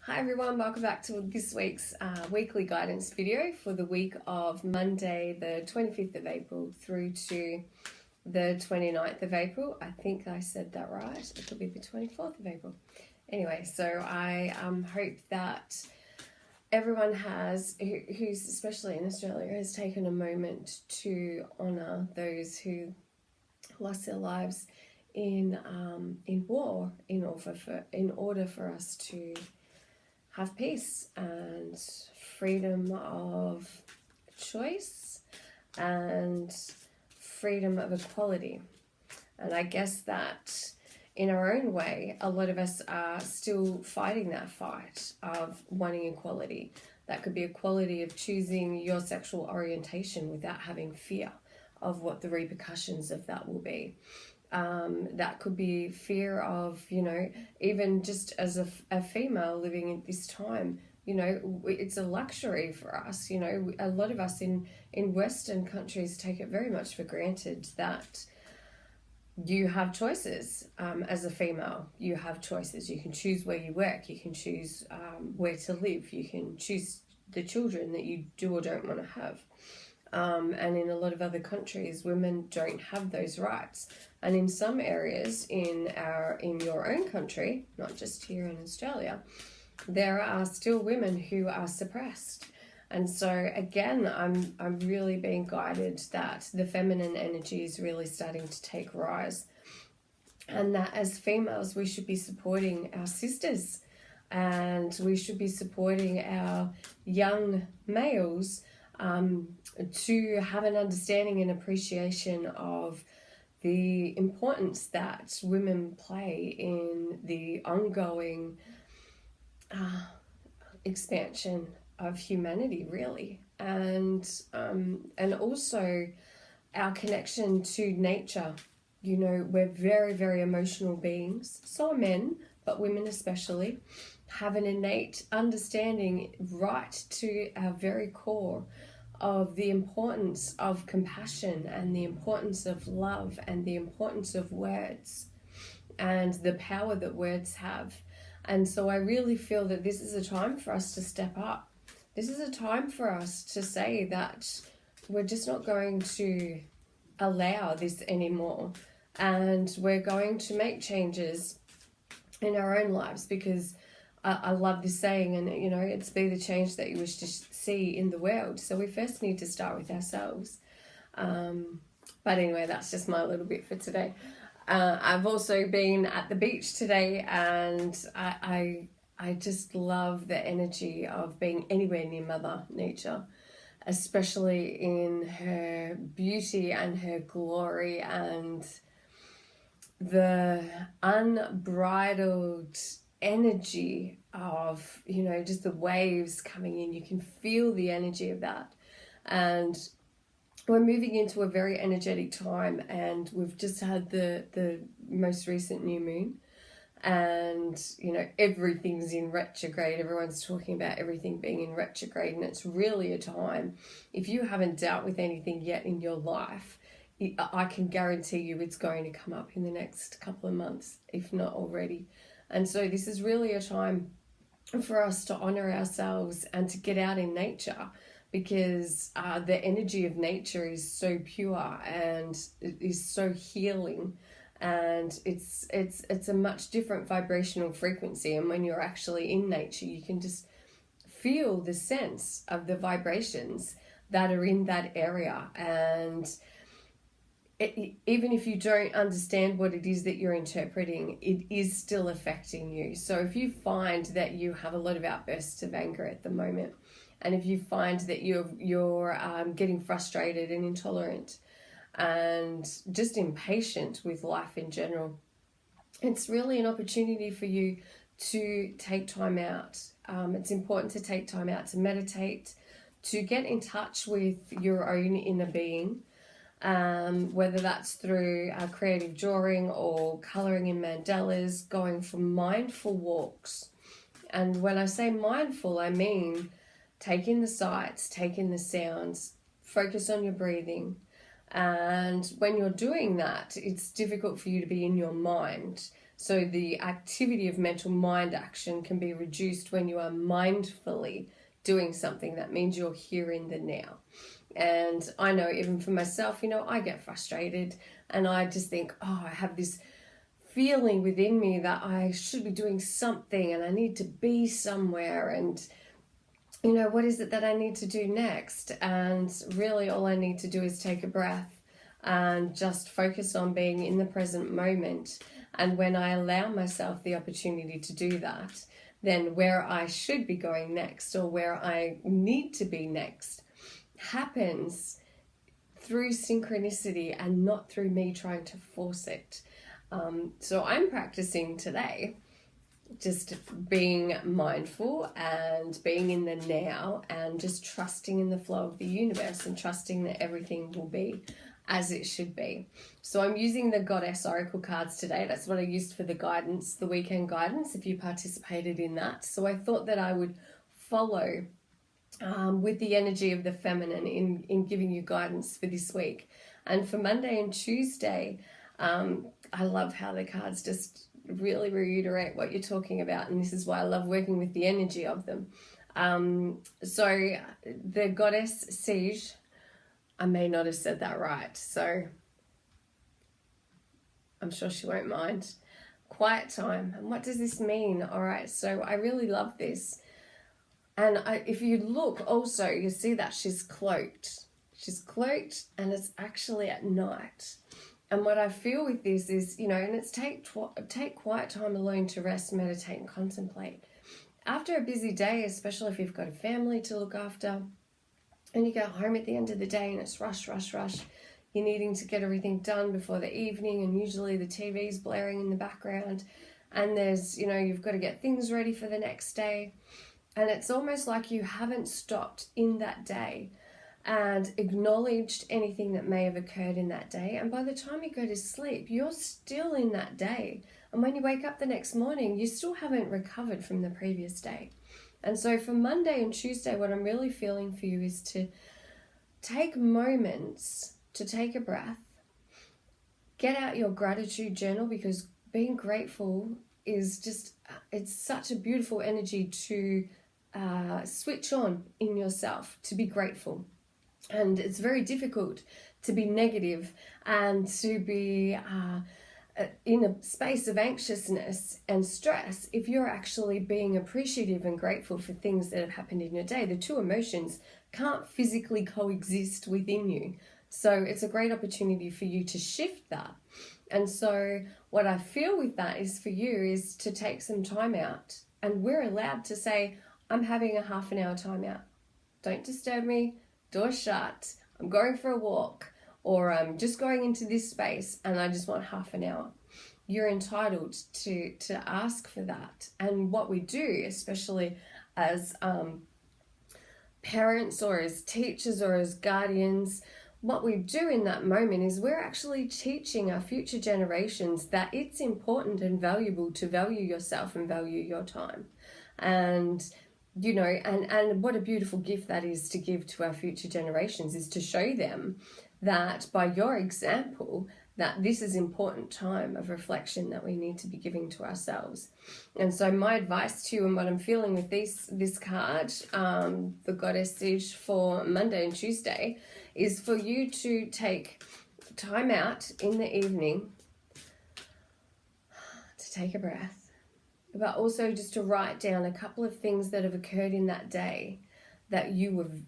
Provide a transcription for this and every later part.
Hi everyone, welcome back to this week's weekly guidance video for the week of Monday the 25th of April through to the 29th of April. I think I said that right. It could be the 24th of April. Anyway, so I hope that everyone who's especially in Australia, has taken a moment to honour those who lost their lives in war in order for us to have peace and freedom of choice and freedom of equality. And I guess that in our own way, a lot of us are still fighting that fight of wanting equality. That could be equality of choosing your sexual orientation without having fear of what the repercussions of that will be. That could be fear of, even just as a female living in this time, it's a luxury for us. A lot of us in Western countries take it very much for granted that you have choices. As a female, you have choices. You can choose where you work. You can choose where to live. You can choose the children that you do or don't want to have. And in a lot of other countries, women don't have those rights. And in some areas in your own country, not just here in Australia, there are still women who are suppressed. And so again, I'm really being guided that the feminine energy is really starting to take rise, and that as females we should be supporting our sisters, and we should be supporting our young males to have an understanding and appreciation of the importance that women play in the ongoing expansion of humanity, really, and also our connection to nature. We're very, very emotional beings. So are men, but women especially have an innate understanding right to our very core of the importance of compassion and the importance of love and the importance of words and the power that words have. And so I really feel that this is a time for us to step up. This is a time for us to say that we're just not going to allow this anymore, and we're going to make changes in our own lives, because I love this saying, and it's be the change that you wish to see in the world. So we first need to start with ourselves. But anyway, that's just my little bit for today. I've also been at the beach today, and I just love the energy of being anywhere near Mother Nature, especially in her beauty and her glory and the unbridled energy of just the waves coming in. You can feel the energy of that, and we're moving into a very energetic time, and we've just had the most recent new moon, and everything's in retrograde. Everyone's talking about everything being in retrograde, and it's really a time, if you haven't dealt with anything yet in your life, I can guarantee you it's going to come up in the next couple of months, if not already. And so this is really a time for us to honor ourselves and to get out in nature, because the energy of nature is so pure and it is so healing, and it's a much different vibrational frequency. And when you're actually in nature, you can just feel the sense of the vibrations that are in that area, and even if you don't understand what it is that you're interpreting, it is still affecting you. So if you find that you have a lot of outbursts of anger at the moment, and if you find that you're getting frustrated and intolerant and just impatient with life in general, it's really an opportunity for you to take time out. It's important to take time out to meditate, to get in touch with your own inner being, whether that's through creative drawing or colouring in mandalas, going for mindful walks. And when I say mindful, I mean take in the sights, take in the sounds, focus on your breathing. And when you're doing that, it's difficult for you to be in your mind. So the activity of mental mind action can be reduced when you are mindfully doing something. That means you're here in the now. And I know even for myself, I get frustrated and I just think, oh, I have this feeling within me that I should be doing something and I need to be somewhere, and what is it that I need to do next? And really all I need to do is take a breath and just focus on being in the present moment. And when I allow myself the opportunity to do that, then where I should be going next, or where I need to be next, happens through synchronicity and not through me trying to force it. So I'm practicing today just being mindful and being in the now and just trusting in the flow of the universe and trusting that everything will be as it should be. So I'm using the Goddess Oracle cards today. That's what I used for the guidance, the weekend guidance, if you participated in that. So I thought that I would follow with the energy of the feminine in giving you guidance for this week. And for Monday and Tuesday, I love how the cards just really reiterate what you're talking about, and this is why I love working with the energy of them. So the Goddess Siege, I may not have said that right, so I'm sure she won't mind. Quiet time. And what does this mean? All right, so I really love this. And if you look also, you see that she's cloaked. She's cloaked, and it's actually at night. And what I feel with this is, and it's take quiet time alone to rest, meditate, and contemplate. After a busy day, especially if you've got a family to look after, and you go home at the end of the day and it's rush, rush, rush, you're needing to get everything done before the evening, and usually the TV's blaring in the background, and there's, you've got to get things ready for the next day. And it's almost like you haven't stopped in that day and acknowledged anything that may have occurred in that day. And by the time you go to sleep, you're still in that day. And when you wake up the next morning, you still haven't recovered from the previous day. And so for Monday and Tuesday, what I'm really feeling for you is to take moments to take a breath, get out your gratitude journal, because being grateful is just, it's such a beautiful energy to switch on in yourself, to be grateful. And it's very difficult to be negative and to be in a space of anxiousness and stress if you're actually being appreciative and grateful for things that have happened in your day. The two emotions can't physically coexist within you. So it's a great opportunity for you to shift that. And so what I feel with that is for you is to take some time out. And we're allowed to say, I'm having a half an hour time out. Don't disturb me. Door shut, I'm going for a walk, or I'm just going into this space and I just want half an hour. You're entitled to ask for that. And what we do, especially as parents or as teachers or as guardians, what we do in that moment is we're actually teaching our future generations that it's important and valuable to value yourself and value your time. And and what a beautiful gift that is to give to our future generations, is to show them that by your example, that this is important time of reflection that we need to be giving to ourselves. And so my advice to you, and what I'm feeling with this card, the Goddess Siege for Monday and Tuesday, is for you to take time out in the evening to take a breath, but also just to write down a couple of things that have occurred in that day that you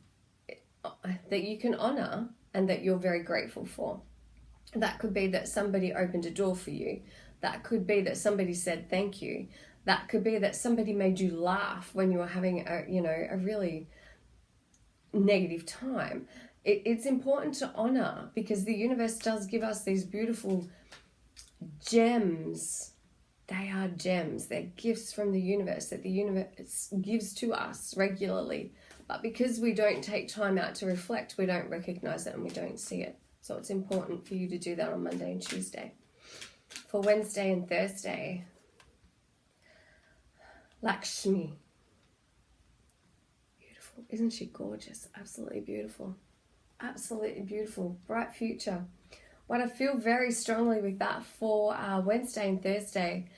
can honor and that you're very grateful for. That could be that somebody opened a door for you. That could be that somebody said thank you. That could be that somebody made you laugh when you were having a really negative time. It's important to honor, because the universe does give us these beautiful gems. They are gems. They're gifts from the universe that the universe gives to us regularly. But because we don't take time out to reflect, we don't recognize it and we don't see it. So it's important for you to do that on Monday and Tuesday. For Wednesday and Thursday, Lakshmi. Beautiful. Isn't she gorgeous? Absolutely beautiful. Absolutely beautiful. Bright future. What I feel very strongly with that for Wednesday and Thursday,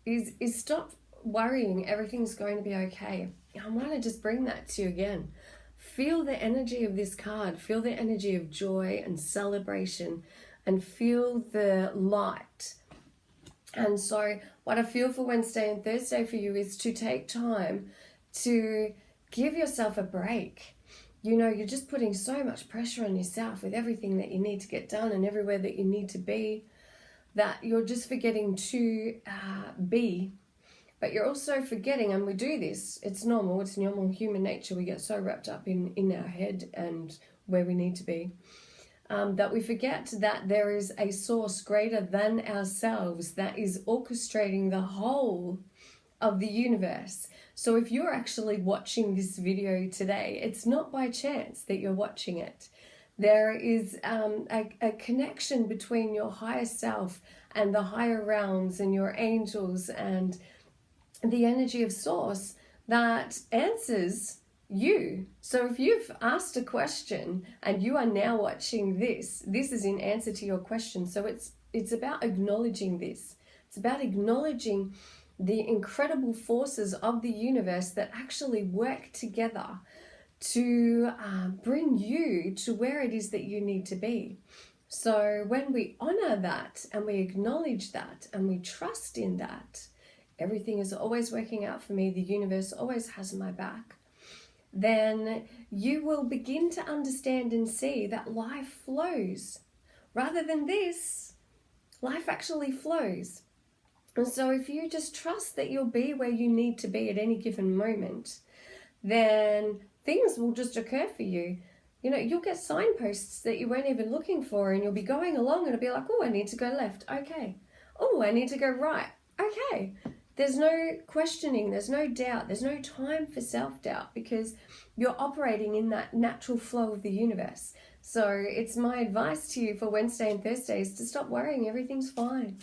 is stop worrying everything's going to be okay. I want to just bring that to you again. Feel the energy of this card. Feel the energy of joy and celebration, and feel the light. And so what I feel for Wednesday and Thursday for you is to take time to give yourself a break. You know, you're just putting so much pressure on yourself with everything that you need to get done and everywhere that you need to be, that you're just forgetting to be. But you're also forgetting, and we do this, it's normal human nature, we get so wrapped up in our head and where we need to be, that we forget that there is a source greater than ourselves that is orchestrating the whole of the universe. So if you're actually watching this video today, it's not by chance that you're watching it. There is a connection between your higher self and the higher realms and your angels and the energy of source that answers you. So if you've asked a question and you are now watching this is in answer to your question. So it's about acknowledging this. It's about acknowledging the incredible forces of the universe that actually work together to bring you to where it is that you need to be. So when we honor that and we acknowledge that and we trust in that, everything is always working out for me, the universe always has my back, then you will begin to understand and see that life flows. Rather than this, life actually flows. And so if you just trust that you'll be where you need to be at any given moment, then things will just occur for you. You know, you'll get signposts that you weren't even looking for, and you'll be going along and it'll be like, oh, I need to go left. Okay. Oh, I need to go right. Okay. There's no questioning, there's no doubt, there's no time for self-doubt, because you're operating in that natural flow of the universe. So it's my advice to you for Wednesday and Thursday is to stop worrying, everything's fine.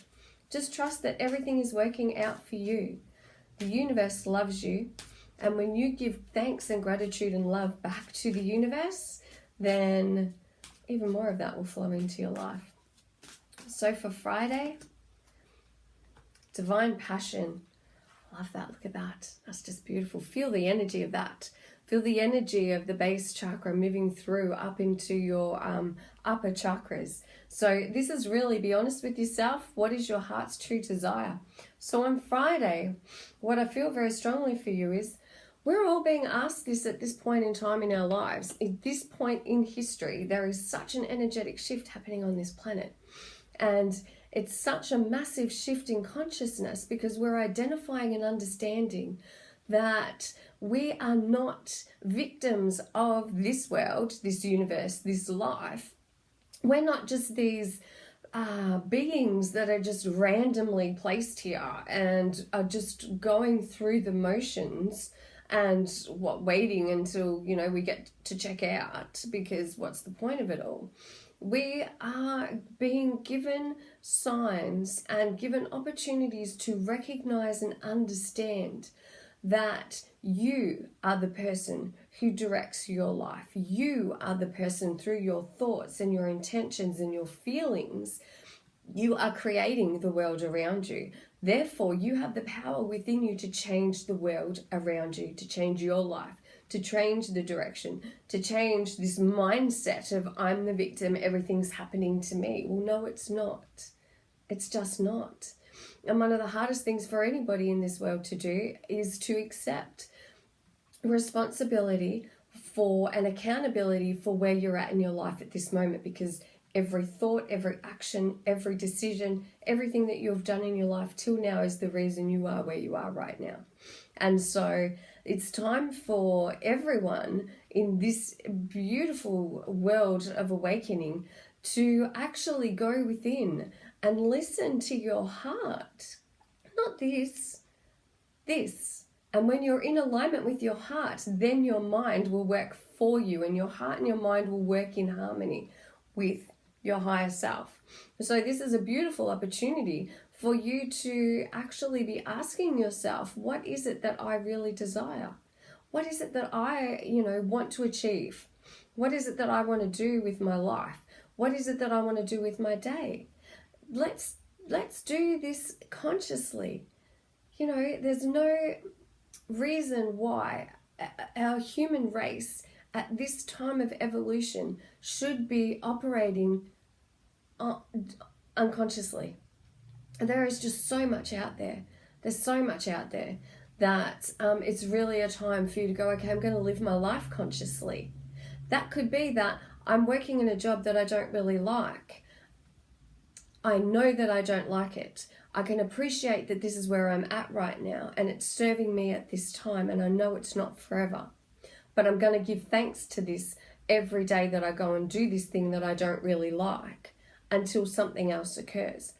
Just trust that everything is working out for you. The universe loves you, and when you give thanks and gratitude and love back to the universe, then even more of that will flow into your life. So for Friday, divine passion. Love that. Look at that. That's just beautiful. Feel the energy of that. Feel the energy of the base chakra moving through up into your upper chakras. So this is really, be honest with yourself. What is your heart's true desire? So on Friday, what I feel very strongly for you is we're all being asked this at this point in time in our lives. At this point in history, there is such an energetic shift happening on this planet. And it's such a massive shift in consciousness because we're identifying and understanding that we are not victims of this world, this universe, this life. We're not just these beings that are just randomly placed here and are just going through the motions and waiting until, you know, we get to check out, because what's the point of it all? We are being given signs and given opportunities to recognize and understand that you are the person who directs your life. You are the person, through your thoughts and your intentions and your feelings, you are creating the world around you. Therefore, you have the power within you to change the world around you, to change your life, to change the direction, to change this mindset of I'm the victim, everything's happening to me. Well, no, it's not. It's just not. And one of the hardest things for anybody in this world to do is to accept responsibility for and accountability for where you're at in your life at this moment, because every thought, every action, every decision, everything that you've done in your life till now is the reason you are where you are right now. And so it's time for everyone in this beautiful world of awakening to actually go within and listen to your heart. Not this. And when you're in alignment with your heart, then your mind will work for you, and your heart and your mind will work in harmony with your higher self. So this is a beautiful opportunity for you to actually be asking yourself, what is it that I really desire? What is it that I, want to achieve? What is it that I want to do with my life? What is it that I want to do with my day? Let's do this consciously. you know, there's no reason why our human race at this time of evolution should be operating unconsciously. There is just so much out there. There's so much out there that it's really a time for you to go, okay, I'm going to live my life consciously. That could be that I'm working in a job that I don't really like. I know that I don't like it. I can appreciate that this is where I'm at right now and it's serving me at this time, and I know it's not forever. But I'm going to give thanks to this every day that I go and do this thing that I don't really like until something else occurs.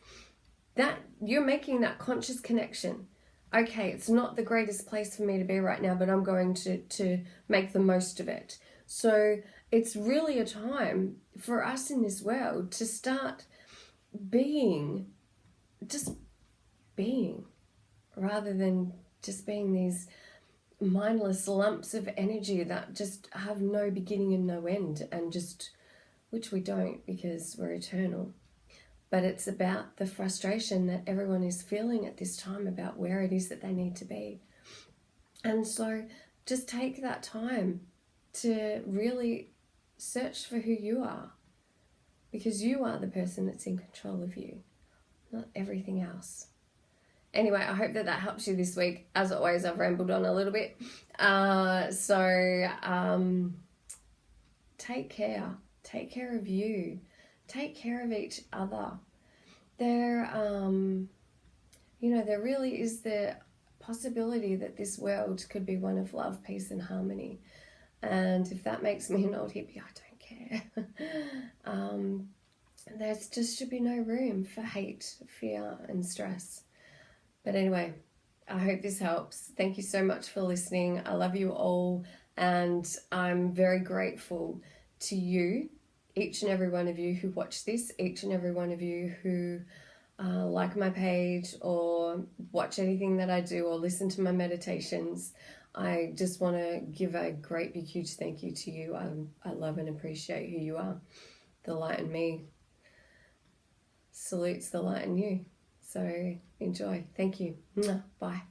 That you're making that conscious connection. Okay, it's not the greatest place for me to be right now, but I'm going to make the most of it. So it's really a time for us in this world to start being, just being, rather than just being these mindless lumps of energy that just have no beginning and no end, and just, which we don't because we're eternal. But it's about the frustration that everyone is feeling at this time about where it is that they need to be. And so just take that time to really search for who you are, because you are the person that's in control of you, not everything else. Anyway, I hope that helps you this week. As always, I've rambled on a little bit. Take care. Take care of you. Take care of each other. There really is the possibility that this world could be one of love, peace, and harmony. And if that makes me an old hippie, I don't care. There just should be no room for hate, fear, and stress. But anyway, I hope this helps. Thank you so much for listening. I love you all, and I'm very grateful to you, each and every one of you who watch this, each and every one of you who like my page or watch anything that I do or listen to my meditations. I just want to give a great big huge thank you to you. I love and appreciate who you are. The light in me salutes the light in you. So enjoy. Thank you. Bye.